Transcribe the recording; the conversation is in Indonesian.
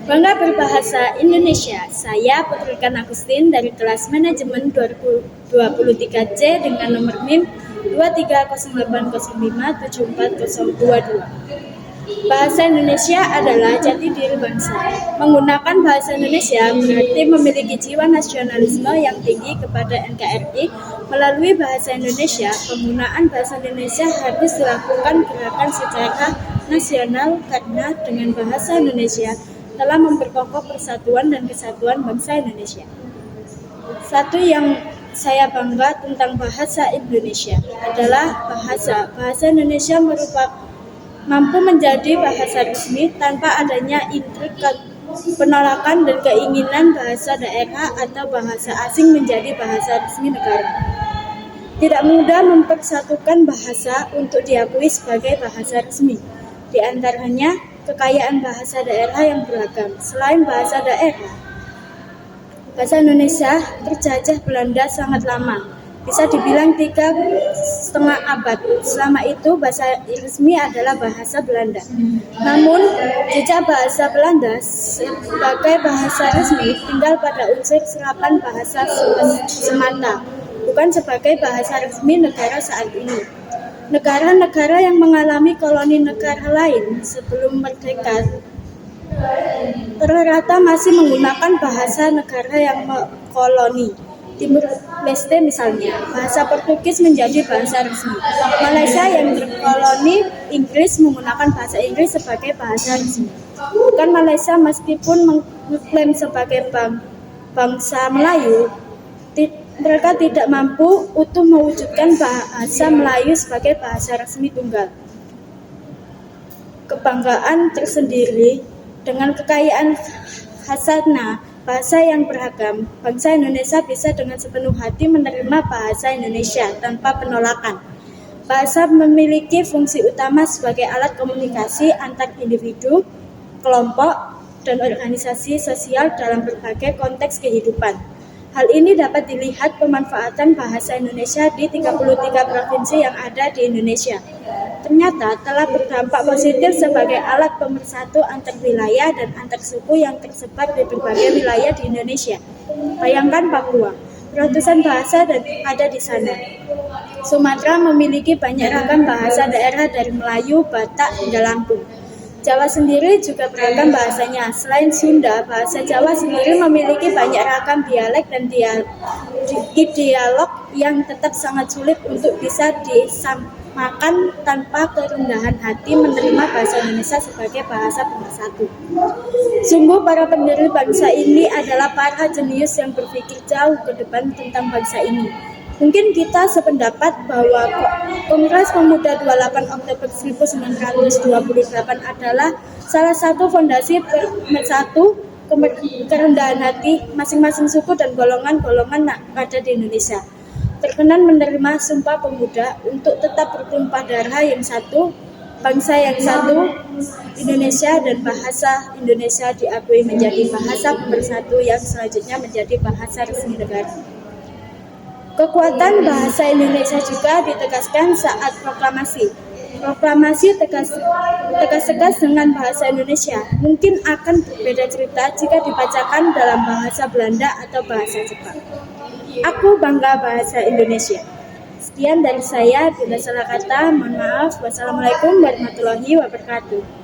Bangga berbahasa Indonesia. Saya Putrikan Agustin dari kelas manajemen 2023C dengan nomor NIM 23080574022. Bahasa Indonesia adalah jati diri bangsa. Menggunakan bahasa Indonesia berarti memiliki jiwa nasionalisme yang tinggi kepada NKRI. Melalui bahasa Indonesia, penggunaan bahasa Indonesia harus dilakukan gerakan secara nasional karena dengan bahasa Indonesia telah memperkokoh persatuan dan kesatuan bangsa Indonesia. Satu yang saya bangga tentang bahasa Indonesia adalah bahasa Indonesia mampu menjadi bahasa resmi tanpa adanya intrik penolakan dan keinginan bahasa daerah atau bahasa asing menjadi bahasa resmi negara. Tidak mudah mempersatukan bahasa untuk diakui sebagai bahasa resmi. Di antaranya kekayaan bahasa daerah yang beragam. Selain bahasa daerah, bahasa Indonesia terjajah Belanda sangat lama, bisa dibilang 3,5 abad. Selama itu bahasa resmi adalah bahasa Belanda. Namun jejak bahasa Belanda sebagai bahasa resmi tinggal pada unsur serapan bahasa semata, bukan sebagai bahasa resmi negara saat ini. Negara-negara yang mengalami koloni negara lain sebelum merdeka rata-rata masih menggunakan bahasa negara yang koloni. Timur Leste misalnya, bahasa Portugis menjadi bahasa resmi. Malaysia yang berkoloni Inggris menggunakan bahasa Inggris sebagai bahasa resmi. Bukan Malaysia meskipun mengklaim sebagai bangsa Melayu, mereka tidak mampu utuh mewujudkan bahasa Melayu sebagai bahasa resmi tunggal. Kebanggaan tersendiri dengan kekayaan khasana bahasa yang beragam, bangsa Indonesia bisa dengan sepenuh hati menerima bahasa Indonesia tanpa penolakan. Bahasa memiliki fungsi utama sebagai alat komunikasi antar individu, kelompok, dan organisasi sosial dalam berbagai konteks kehidupan. Hal ini dapat dilihat pemanfaatan bahasa Indonesia di 33 provinsi yang ada di Indonesia. Ternyata telah berdampak positif sebagai alat pemersatu antar wilayah dan antar suku yang tersebar di berbagai wilayah di Indonesia. Bayangkan Papua, ratusan bahasa ada di sana. Sumatera memiliki banyak ragam bahasa daerah dari Melayu, Batak, hingga Lampung. Jawa sendiri juga beragam bahasanya. Selain Sunda, bahasa Jawa sendiri memiliki banyak ragam dialek dan dialog yang tetap sangat sulit untuk bisa disamakan tanpa kerendahan hati menerima bahasa Indonesia sebagai bahasa pemersatu. Sungguh para pendiri bangsa ini adalah para jenius yang berpikir jauh ke depan tentang bangsa ini. Mungkin kita sependapat bahwa Kongres Pemuda 28 Oktober 1928 adalah salah satu fondasi pemersatu kerendahan hati masing-masing suku dan golongan-golongan ada di Indonesia. Terkenan menerima Sumpah Pemuda untuk tetap bertumpah darah yang satu, bangsa yang satu, Indonesia, dan bahasa Indonesia diakui menjadi bahasa pemersatu yang selanjutnya menjadi bahasa resmi negara. Kekuatan bahasa Indonesia juga ditegaskan saat proklamasi. Proklamasi tegas dengan bahasa Indonesia. Mungkin akan berbeda cerita jika dibacakan dalam bahasa Belanda atau bahasa Jepang. Aku bangga bahasa Indonesia. Sekian dari saya, bila salah kata, mohon maaf. Wassalamualaikum warahmatullahi wabarakatuh.